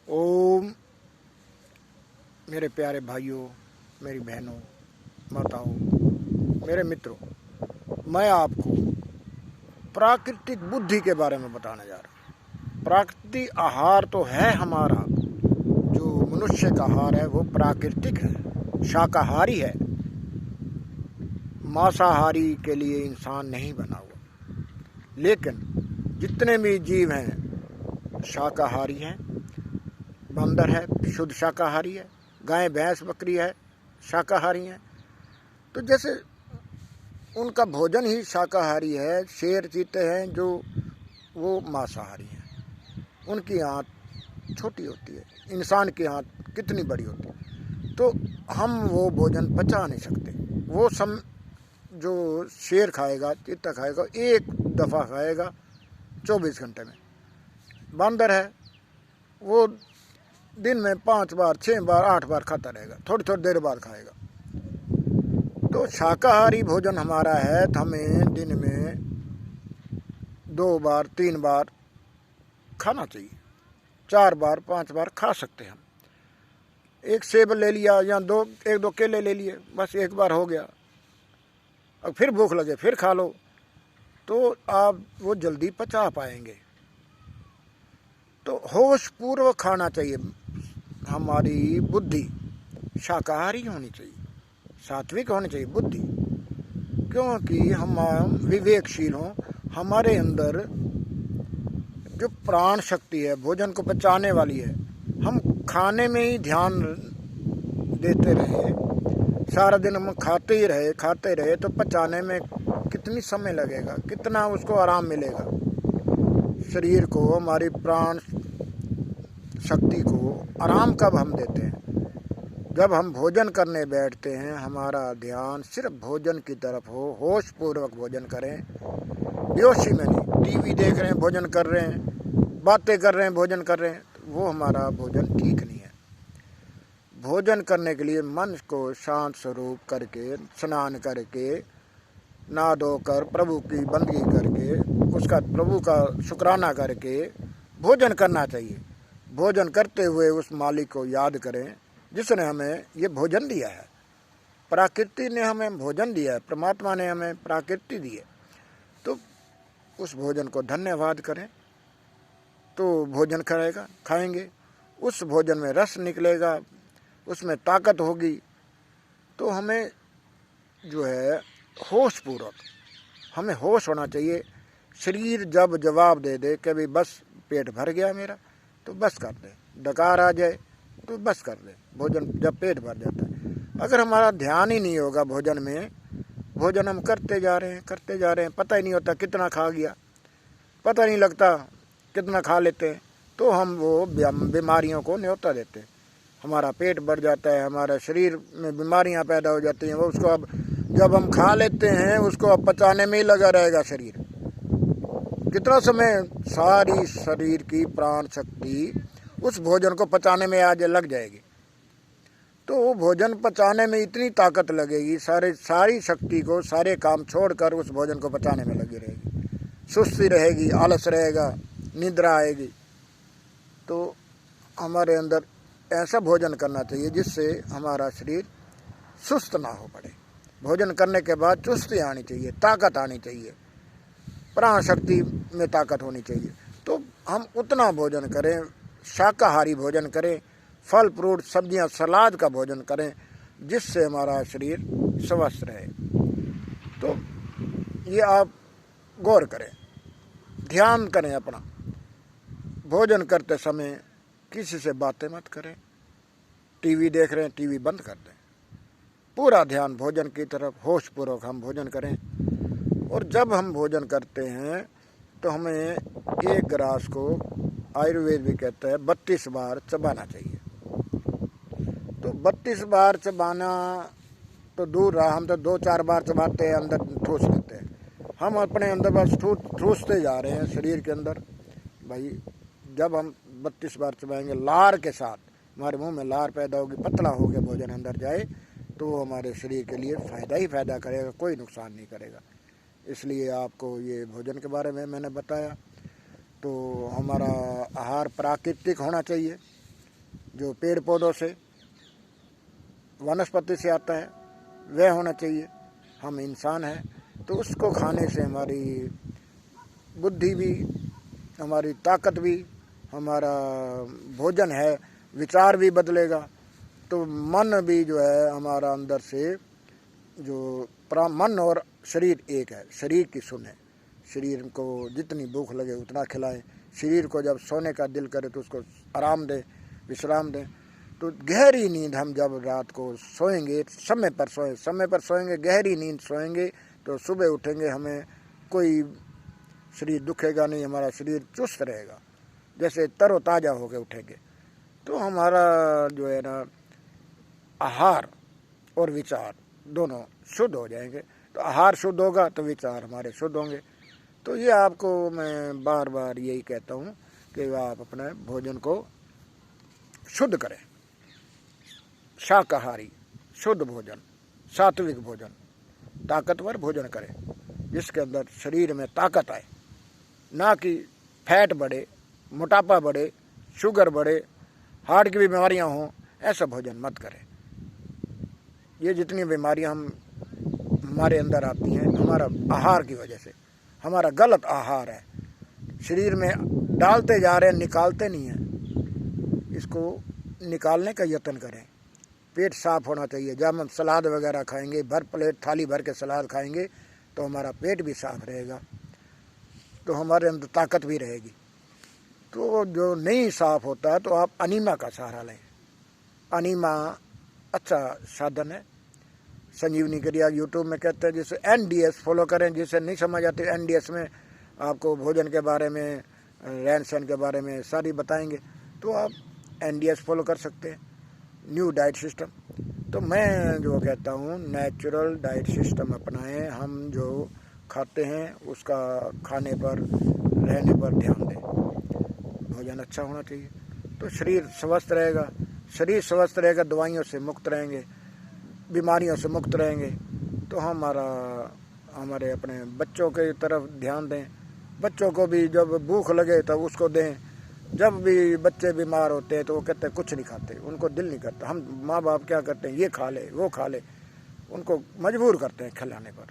ओम। मेरे प्यारे भाइयों, मेरी बहनों, माताओं, मेरे मित्रों, मैं आपको प्राकृतिक बुद्धि के बारे में बताने जा रहा हूँ। प्राकृतिक आहार तो है हमारा, जो मनुष्य का आहार है वो प्राकृतिक है, शाकाहारी है। मांसाहारी के लिए इंसान नहीं बना हुआ। लेकिन जितने भी जीव हैं शाकाहारी हैं। बंदर है शुद्ध शाकाहारी है, गाय भैंस बकरी है शाकाहारी है। तो जैसे उनका भोजन ही शाकाहारी है, शेर चीते हैं जो वो मांसाहारी हैं। उनकी आंत छोटी होती है, इंसान की आंत कितनी बड़ी होती है। तो हम वो भोजन पचा नहीं सकते। वो जो शेर खाएगा, चीता खाएगा, एक दफ़ा खाएगा 24 घंटे में। बंदर है वो दिन में 5 बार 6 बार 8 बार खाता रहेगा, थोड़ी थोड़ी देर बाद खाएगा। तो शाकाहारी भोजन हमारा है तो हमें दिन में 2 बार 3 बार खाना चाहिए, 4 बार 5 बार खा सकते हैं हम। एक सेब ले लिया या एक दो केले ले लिए, बस एक बार हो गया। अब फिर भूख लगे फिर खा लो, तो आप वो जल्दी पचा पाएंगे। तो होश पूर्वक खाना चाहिए। हमारी बुद्धि शाकाहारी होनी चाहिए, सात्विक होनी चाहिए बुद्धि, क्योंकि हम विवेकशील हों। हमारे अंदर जो प्राण शक्ति है, भोजन को पचाने वाली है, हम खाने में ही ध्यान देते रहे, सारा दिन हम खाते रहे तो पचाने में कितनी समय लगेगा, कितना उसको आराम मिलेगा। शरीर को, हमारी प्राण शक्ति को आराम कब हम देते हैं? जब हम भोजन करने बैठते हैं, हमारा ध्यान सिर्फ भोजन की तरफ हो, होश पूर्वक भोजन करें, बेहोशी में नहीं। टीवी देख रहे हैं भोजन कर रहे हैं, बातें कर रहे हैं भोजन कर रहे हैं, तो वो हमारा भोजन ठीक नहीं है। भोजन करने के लिए मन को शांत स्वरूप करके, स्नान करके, नहा धोकर, प्रभु की बंदगी करके, उसका प्रभु का शुक्राना करके भोजन करना चाहिए। भोजन करते हुए उस मालिक को याद करें जिसने हमें ये भोजन दिया है। प्रकृति ने हमें भोजन दिया है, परमात्मा ने हमें प्रकृति दी है। तो उस भोजन को धन्यवाद करें, तो भोजन खाएंगे, उस भोजन में रस निकलेगा, उसमें ताकत होगी। तो हमें जो है होश पूर्वक, हमें होश होना चाहिए। शरीर जब जवाब दे दे कि भाई बस पेट भर गया मेरा, तो बस कर दे। डकार आ जाए तो बस कर दे। भोजन जब पेट भर जाता है, अगर हमारा ध्यान ही नहीं होगा भोजन में, भोजन हम करते जा रहे हैं, पता ही नहीं होता कितना खा गया, पता नहीं लगता कितना खा लेते हैं, तो हम वो बीमारियों को न्योता देते हैं। हमारा पेट भर जाता है, हमारा शरीर में बीमारियां पैदा हो जाती हैं। वो उसको अब जब हम खा लेते हैं, उसको अब पचाने में ही लगा रहेगा शरीर। कितना समय सारी शरीर की प्राण शक्ति उस भोजन को पचाने में आज लग जाएगी। तो वो भोजन पचाने में इतनी ताकत लगेगी, सारी शक्ति को, सारे काम छोड़कर उस भोजन को पचाने में लगी रहेगी। सुस्ती रहेगी, आलस रहेगा, निद्रा आएगी। तो हमारे अंदर ऐसा भोजन करना चाहिए जिससे हमारा शरीर सुस्त ना हो पड़े। भोजन करने के बाद चुस्ती आनी चाहिए, ताकत आनी चाहिए, प्राण शक्ति में ताकत होनी चाहिए। तो हम उतना भोजन करें, शाकाहारी भोजन करें, फल फ्रूट सब्जियां सलाद का भोजन करें, जिससे हमारा शरीर स्वस्थ रहे। तो ये आप गौर करें, ध्यान करें अपना। भोजन करते समय किसी से बातें मत करें। टीवी देख रहे हैं, टीवी बंद कर दें। पूरा ध्यान भोजन की तरफ, होश पूर्वक हम भोजन करें। और जब हम भोजन करते हैं तो हमें एक गिलास को, आयुर्वेद भी कहता है, 32 बार चबाना चाहिए। तो 32 बार चबाना तो दूर रहा, हम तो 2-4 बार चबाते हैं, अंदर ठूस लेते हैं। हम अपने अंदर बस ठूसते जा रहे हैं शरीर के अंदर। भाई जब हम 32 बार चबाएंगे लार के साथ, हमारे मुंह में लार पैदा होगी, पतला हो गया भोजन अंदर जाए, तो वो हमारे शरीर के लिए फ़ायदा ही फ़ायदा करेगा, कोई नुकसान नहीं करेगा। इसलिए आपको ये भोजन के बारे में मैंने बताया। तो हमारा आहार प्राकृतिक होना चाहिए, जो पेड़ पौधों से, वनस्पति से आता है वह होना चाहिए। हम इंसान हैं तो उसको खाने से हमारी बुद्धि भी, हमारी ताकत भी, हमारा भोजन है, विचार भी बदलेगा। तो मन भी जो है हमारा अंदर से, जो मन और शरीर एक है, शरीर की सुन है। शरीर को जितनी भूख लगे उतना खिलाएं, शरीर को जब सोने का दिल करे तो उसको आराम दें, विश्राम दें। तो गहरी नींद हम जब रात को सोएंगे, समय पर सोएंगे, गहरी नींद सोएंगे, तो सुबह उठेंगे हमें कोई शरीर दुखेगा नहीं, हमारा शरीर चुस्त रहेगा, जैसे तरोताज़ा होकर उठेंगे। तो हमारा जो है ना आहार और विचार दोनों शुद्ध हो जाएंगे। तो आहार शुद्ध होगा तो विचार हमारे शुद्ध होंगे। तो ये आपको मैं बार बार यही कहता हूँ कि आप अपने भोजन को शुद्ध करें, शाकाहारी शुद्ध भोजन, सात्विक भोजन, ताकतवर भोजन करें जिसके अंदर शरीर में ताकत आए, ना कि फैट बढ़े, मोटापा बढ़े, शुगर बढ़े, हार्ट की भी बीमारियां हों। ऐसा भोजन मत करें। ये जितनी बीमारियां हमारे अंदर आती हैं हमारा आहार की वजह से, हमारा गलत आहार है। शरीर में डालते जा रहे हैं, निकालते नहीं हैं। इसको निकालने का यत्न करें। पेट साफ होना चाहिए। जब हम सलाद वगैरह खाएंगे, भर प्लेट थाली भर के सलाद खाएंगे तो हमारा पेट भी साफ रहेगा, तो हमारे अंदर ताकत भी रहेगी। तो जो नहीं साफ होता है तो आप अनीमा का सहारा लें। अनीमा अच्छा साधन है। संजीवनी क्रिया यूट्यूब में कहते हैं, जिसे NDS फॉलो करें। जिसे नहीं समझ आती NDS में आपको भोजन के बारे में, रहन सहन के बारे में सारी बताएंगे, तो आप NDS फॉलो कर सकते हैं, न्यू डाइट सिस्टम। तो मैं जो कहता हूँ नेचुरल डाइट सिस्टम अपनाएं। हम जो खाते हैं उसका खाने पर, रहने पर ध्यान दें। भोजन अच्छा होना चाहिए तो शरीर स्वस्थ रहेगा। शरीर स्वस्थ रहेगा, दवाइयों से मुक्त रहेंगे, बीमारियों से मुक्त रहेंगे। तो हमारे अपने बच्चों के तरफ ध्यान दें। बच्चों को भी जब भूख लगे तब उसको दें। जब भी बच्चे बीमार होते हैं तो वो कहते हैं कुछ नहीं खाते, उनको दिल नहीं करता। हम माँ बाप क्या करते हैं, ये खा ले वो खा ले, उनको मजबूर करते हैं खिलाने पर।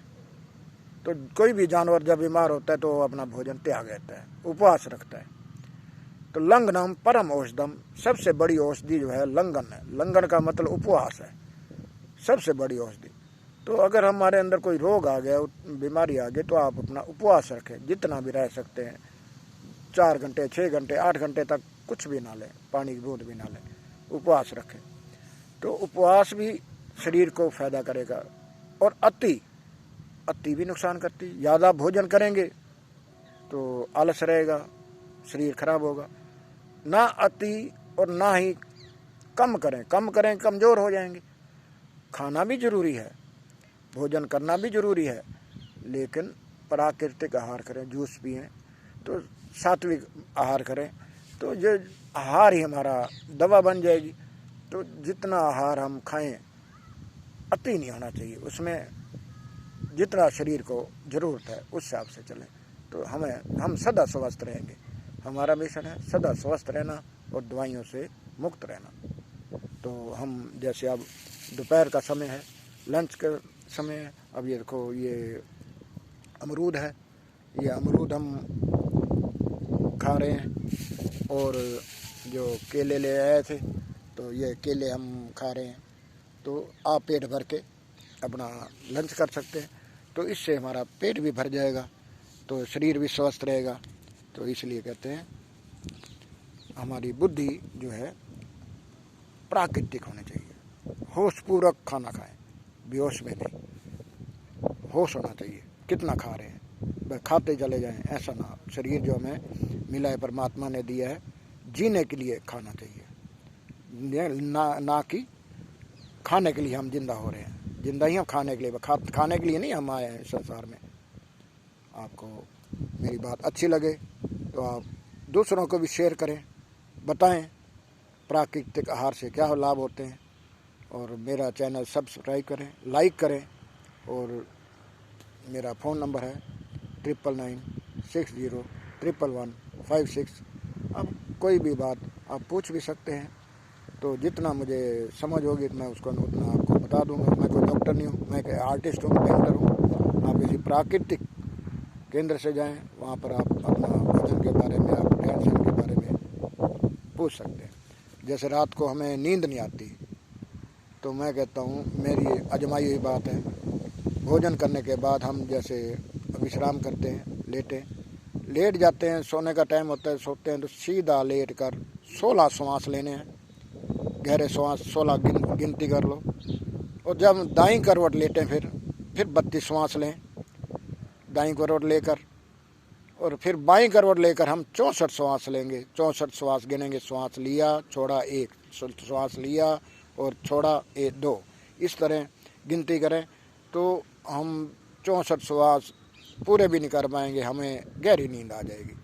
तो कोई भी जानवर जब बीमार होता है तो अपना भोजन त्याग देता है, उपवास रखता है। तो लंघनम परम औषधम, सबसे बड़ी औषधि जो है लंघन है। लंघन का मतलब उपवास है, सबसे बड़ी औषधि। तो अगर हमारे अंदर कोई रोग आ गया, बीमारी आ गई, तो आप अपना उपवास रखें, जितना भी रह सकते हैं। 4 घंटे, 6 घंटे, 8 घंटे तक कुछ भी ना लें, पानी की बूंद भी ना लें, उपवास रखें। तो उपवास भी शरीर को फायदा करेगा। और अति भी नुकसान करती। ज़्यादा भोजन करेंगे तो आलस रहेगा, शरीर खराब होगा। ना अति और ना ही कम करें कमज़ोर हो जाएंगे। खाना भी जरूरी है, भोजन करना भी जरूरी है, लेकिन प्राकृतिक आहार करें, जूस पिएं, तो सात्विक आहार करें, तो ये आहार ही हमारा दवा बन जाएगी। तो जितना आहार हम खाएं अति नहीं होना चाहिए, उसमें जितना शरीर को ज़रूरत है उस हिसाब से चलें, तो हम सदा स्वस्थ रहेंगे। हमारा मिशन है सदा स्वस्थ रहना और दवाइयों से मुक्त रहना। तो हम जैसे अब दोपहर का समय है, लंच का समय है। अब ये देखो, ये अमरूद है, ये अमरूद हम खा रहे हैं। और जो केले ले आए थे तो ये केले हम खा रहे हैं। तो आप पेट भर के अपना लंच कर सकते हैं, तो इससे हमारा पेट भी भर जाएगा, तो शरीर भी स्वस्थ रहेगा। तो इसलिए कहते हैं हमारी बुद्धि जो है प्राकृतिक होनी चाहिए। होशपूर्वक खाना खाएं, बेहोश में नहीं। होश होना चाहिए कितना खा रहे हैं, बस खाते चले जाएं, ऐसा ना। शरीर जो हमें मिला है, परमात्मा ने दिया है, जीने के लिए खाना चाहिए, ना कि खाने के लिए हम जिंदा हो रहे हैं। जिंदा ही हम खाने के लिए, खाने के लिए नहीं हम आए हैं संसार में। आपको मेरी बात अच्छी लगे तो आप दूसरों को भी शेयर करें, बताएं प्राकृतिक आहार से क्या लाभ होते हैं। और मेरा चैनल सब्सक्राइब करें, लाइक करें। और मेरा फ़ोन नंबर है 9996011156। अब कोई भी बात आप पूछ भी सकते हैं। तो जितना मुझे समझ होगी मैं उसको उतना आपको बता दूंगा। मैं कोई डॉक्टर नहीं हूँ, मैं एक आर्टिस्ट हूँ, पेंटर हूँ। आप किसी प्राकृतिक केंद्र से जाएं, वहाँ पर आप अपना भोजन के बारे में, आप टेंशन के बारे में पूछ सकते हैं। जैसे रात को हमें नींद नहीं आती, तो मैं कहता हूँ, मेरी आजमाई हुई बात है, भोजन करने के बाद हम जैसे विश्राम करते हैं, लेट जाते हैं, सोने का टाइम होता है, सोते हैं, तो सीधा लेट कर 16 श्वास लेने हैं, गहरे श्वास 16 गिनती कर लो। और जब दाईं करवट लेटें फिर 32 श्वास लें दाईं करवट लेकर, और फिर बाईं करवट लेकर हम 64 श्वास लेंगे। 64 श्वास गिनेंगे, श्वास लिया छोड़ा 1, श्वास लिया और छोड़ा 1 2, इस तरह गिनती करें तो हम 64 श्वास पूरे भी नहीं कर पाएंगे, हमें गहरी नींद आ जाएगी,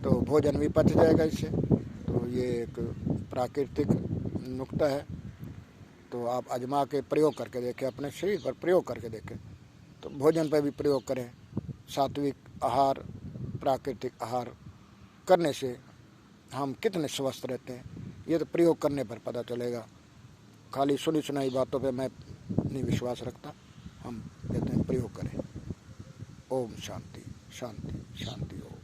तो भोजन भी पच जाएगा इससे। तो ये एक प्राकृतिक नुक्ता है, तो आप आजमा के प्रयोग करके देखें, अपने शरीर पर प्रयोग करके देखें। तो भोजन पर भी प्रयोग करें। सात्विक आहार, प्राकृतिक आहार करने से हम कितने स्वस्थ रहते हैं, ये तो प्रयोग करने पर पता चलेगा। खाली सुनी सुनाई बातों पे मैं नहीं विश्वास रखता, हम कहते हैं प्रयोग करें। ओम शांति शांति शांति ओम।